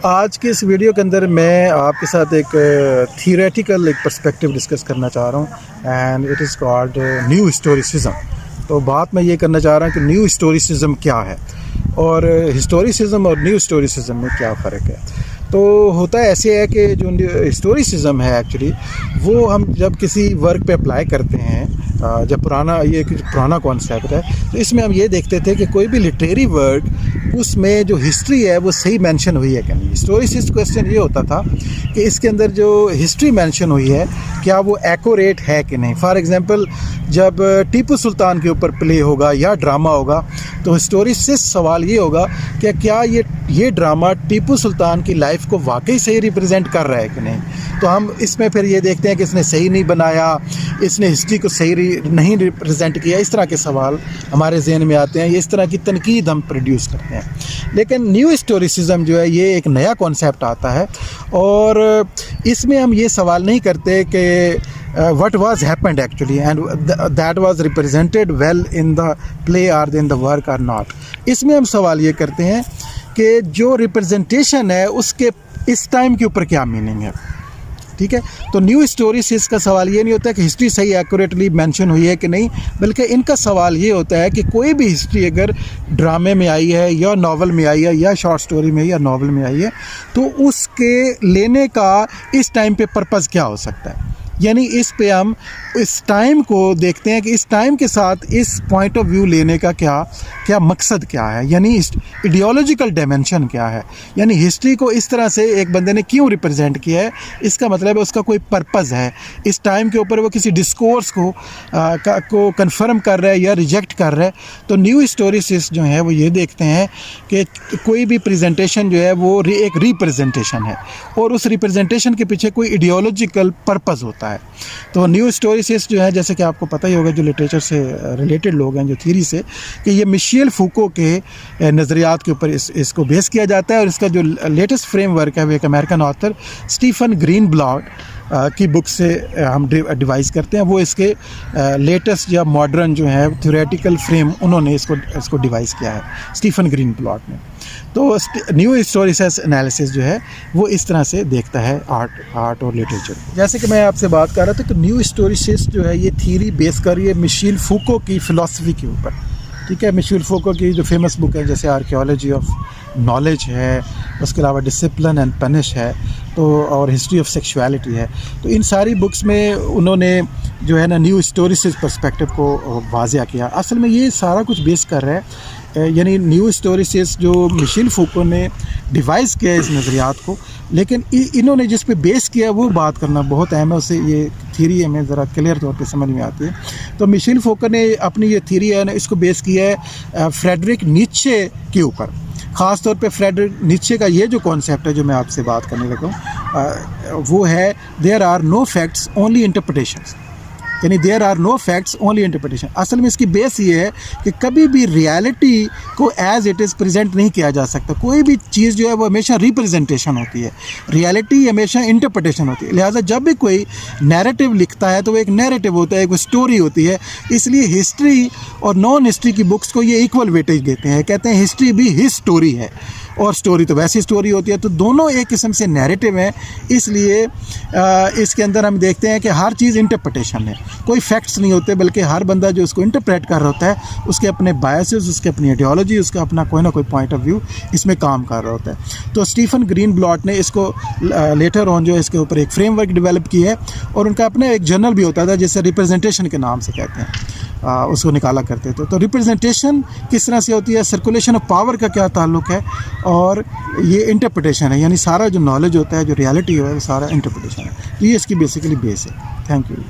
آج کے اس ویڈیو کے اندر میں آپ کے ساتھ ایک تھیوریٹیکل ایک پرسپیکٹیو ڈسکس کرنا چاہ رہا ہوں and it is called new historicism. تو بات میں یہ کرنا چاہ رہا ہوں کہ نیو ہسٹوریسزم کیا ہے اور ہسٹوریسزم اور نیو ہسٹوریسزم میں کیا فرق ہے. تو ہوتا ایسے ہے کہ جو ہسٹوریسزم ہے ایکچولی وہ ہم جب کسی ورک پہ اپلائی کرتے ہیں، جب پرانا کانسیپٹ ہے، تو اس میں ہم یہ دیکھتے تھے کہ کوئی بھی لٹریری ورک اس میں جو ہسٹری ہے وہ صحیح مینشن ہوئی ہے کہ نہیں. ہسٹوریسز کویسچن یہ ہوتا تھا کہ اس کے اندر جو ہسٹری مینشن ہوئی ہے کیا وہ ایکوریٹ ہے کہ نہیں. فار ایگزامپل جب ٹیپو سلطان کے اوپر پلے ہوگا یا ڈرامہ ہوگا تو ہسٹوریسز سوال یہ ہوگا کہ کیا یہ ڈرامہ ٹیپو سلطان کی لائف کو واقعی صحیح ریپرزینٹ کر رہا ہے کہ نہیں. تو ہم اس میں پھر یہ دیکھتے ہیں کہ اس نے صحیح نہیں بنایا، اس نے ہسٹری کو صحیح نہیں ریپرزینٹ کیا. اس طرح کے سوال ہمارے ذہن میں آتے ہیں، اس طرح کی تنقید ہم پروڈیوس کرتے ہیں. لیکن نیو ہسٹوریسزم جو ہے یہ ایک نیا کانسیپٹ آتا ہے اور اس میں ہم یہ سوال نہیں کرتے کہ what was happened actually and that was represented well in the play or in the work or not. اس میں ہم سوال یہ کرتے ہیں کہ جو ریپرزنٹیشن ہے اس کے اس ٹائم کے اوپر کیا میننگ ہے. ٹھیک ہے، تو نیو ہسٹوریسز کا سوال یہ نہیں ہوتا کہ ہسٹری صحیح ایکوریٹلی مینشن ہوئی ہے کہ نہیں، بلکہ ان کا سوال یہ ہوتا ہے کہ کوئی بھی ہسٹری اگر ڈرامے میں آئی ہے یا ناول میں آئی ہے یا شارٹ سٹوری میں یا ناول میں آئی ہے تو اس کے لینے کا اس ٹائم پہ پرپز کیا ہو سکتا ہے. یعنی اس پہ ہم اس ٹائم کو دیکھتے ہیں کہ اس ٹائم کے ساتھ اس پوائنٹ آف ویو لینے کا کیا مقصد کیا ہے، یعنی ایڈیالوجیکل ڈائمینشن کیا ہے. یعنی ہسٹری کو اس طرح سے ایک بندے نے کیوں ریپرزینٹ کیا ہے، اس کا مطلب ہے اس کا کوئی پرپز ہے. اس ٹائم کے اوپر وہ کسی ڈسکورس کو کنفرم کر رہا ہے یا ریجیکٹ کر رہا ہے. تو نیو ہسٹوریسز جو ہیں وہ یہ دیکھتے ہیں کہ کوئی بھی پریزنٹیشن جو ہے وہ ایک ریپرزنٹیشن ہے اور اس ریپرزنٹیشن کے پیچھے کوئی ایڈیالوجیکل پرپز ہوتا ہے. تو نیو ہسٹوریسز جو ہے جیسے کہ آپ کو پتہ ہی ہوگا جو لٹریچر سے ریلیٹڈ لوگ ہیں، جو تھیری سے، کہ یہ مشیل فوکو کے نظریات کے اوپر اس کو بیس کیا جاتا ہے. اور اس کا جو لیٹسٹ فریم ورک ہے وہ ایک American author Stephen Greenblatt کی بک سے ہم ڈیوائز کرتے ہیں. وہ اس کے لیٹسٹ یا ماڈرن جو ہے تھیوریٹیکل فریم انہوں نے اس کو ڈیوائز کیا ہے اسٹیفن گرین بلاٹ نے. تو نیو ہسٹوریسز انالیسس جو ہے وہ اس طرح سے دیکھتا ہے آرٹ اور لٹریچر. جیسے کہ میں آپ سے بات کر رہا تھا کہ نیو ہسٹوریسز جو ہے یہ تھیری بیس کر رہی ہے مشیل فوکو کی فلسفی کے اوپر. ٹھیک ہے، مشیل فوکو کی جو فیمس بک ہے جیسے آرکیالوجی آف نالج ہے، اس کے علاوہ ڈسپلن اینڈ پنش ہے، تو اور ہسٹری آف سیکشوالٹی ہے. تو ان ساری بکس میں انہوں نے جو ہے نا نیو ہسٹوریسز پرسپیکٹو کو واضح کیا. اصل میں یہ سارا کچھ بیس کر رہا ہے، یعنی نیو ہسٹوریسز جو مشیل فوکو نے ڈیوائز کیا ہے اس نظریات کو، لیکن انہوں نے جس پہ بیس کیا وہ بات کرنا بہت اہم ہے. اسے یہ تھیری ہمیں ذرا کلیئر طور پہ سمجھ میں آتی ہے. تو مشیل فوکو نے اپنی یہ تھیری ہے نا اس کو بیس کیا ہے فریڈرک نیچے کے اوپر. خاص طور پہ فریڈرک نیچے کا یہ جو کانسیپٹ ہے جو میں آپ سے بات کرنے لگا ہوں وہ ہے there are no facts only interpretations. یعنی there are no facts only interpretation. اصل میں اس کی بیس یہ ہے کہ کبھی بھی ریالٹی کو ایز اٹ از پریزنٹ نہیں کیا جا سکتا. کوئی بھی چیز جو ہے وہ ہمیشہ ریپرزنٹیشن ہوتی ہے، ریالٹی ہمیشہ انٹرپریٹیشن ہوتی ہے. لہٰذا جب بھی کوئی نیریٹو لکھتا ہے تو وہ ایک نیریٹو ہوتا ہے، ایک اسٹوری ہوتی ہے. اس لیے ہسٹری اور نان ہسٹری کی بکس کو یہ ایکول ویٹیج دیتے ہیں، کہتے ہیں ہسٹری بھی ہز اسٹوری ہے اور اسٹوری تو ویسی اسٹوری ہوتی ہے. تو دونوں ایک قسم سے نیریٹو ہیں. اس لیے اس کے اندر ہم دیکھتے ہیں کہ ہر چیز انٹرپریٹیشن ہے، کوئی فیکٹس نہیں ہوتے، بلکہ ہر بندہ جو اس کو انٹرپریٹ کر رہا ہوتا ہے اس کے اپنے بایسز، اس کے اپنی ایڈیالوجی، اس کا اپنا کوئی نہ کوئی پوائنٹ آف ویو اس میں کام کر رہا ہوتا ہے. تو اسٹیفن گرین بلاٹ نے اس کو لیٹر آن جو ہے اس کے اوپر ایک فریم ورک ڈیولپ کی ہے اور ان کا اپنا ایک جرنل بھی ہوتا تھا جسے ریپرزنٹیشن کے نام سے کہتے ہیں، اس کو نکالا کرتے تھے. تو ریپرزنٹیشن کس طرح سے ہوتی ہے، سرکولیشن آف پاور کا کیا تعلق ہے، اور یہ انٹرپریٹیشن ہے. یعنی سارا جو نالج ہوتا ہے، جو ریالٹی ہے وہ سارا انٹرپریٹیشن ہے. تو یہ اس کی بیسیکلی بیس ہے. Thank you.